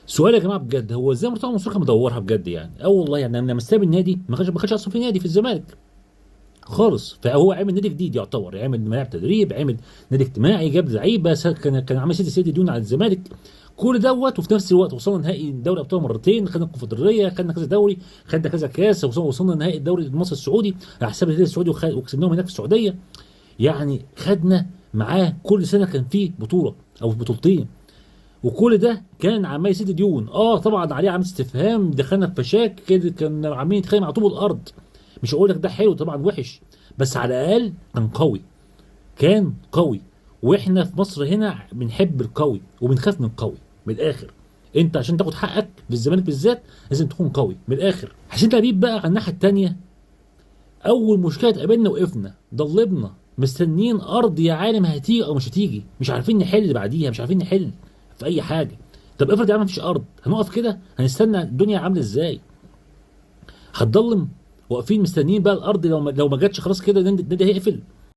سؤال يا جماعه بجد، هو ازاي مرتضى منصور كان مدورها بجد يعني؟ اه والله يعني لما ساب النادي ما كانش اصلا في نادي في الزمالك خالص. فهو عامل نادي جديد، يعتبر عامل ملاعب تدريب، عامل نادي اجتماعي، جاب لعيبه، كان عامل ست ديون على الزمالك. كل دوت، وفي نفس الوقت وصلنا نهائي دوري ابطال مرتين، خدنا الكونفدراليه، خدنا كذا دوري، خدنا كذا كاس، وصلنا نهائي الدوري المصري السعودي على حساب الهلال السعودي، وكسبناهم هناك في السعوديه. يعني خدنا معاه كل سنه كان فيه بطوله او بطولتين، وكل ده كان عمال يسد ديون. طبعا عليه علامه استفهام، دخلنا في فشاك كده، كان عمالين نتخانق مع طوب الارض. مش هقول لك ده حلو، طبعا وحش، بس على الاقل كان قوي، كان قوي. واحنا في مصر هنا بنحب القوي وبنخاف من القوي. من الاخر، انت عشان تاخد حقك في الزمالك بالذات لازم تكون قوي من الاخر. حسين لبيب بقى على الناحيه التانيه، اول مشكله تقابلنا وقفنا ضلبنا مستنيين ارض يا عالم هتيجي او مش هتيجي، مش عارفين نحل اللي بعديها، مش عارفين نحل في اي حاجه. طب افرض يا عم مفيش ارض، هنقف كده؟ هنستنى الدنيا عامله ازاي؟ هتضلم واقفين مستنيين بقى الارض، لو ما جاتش خلاص كده النادي هيقفل.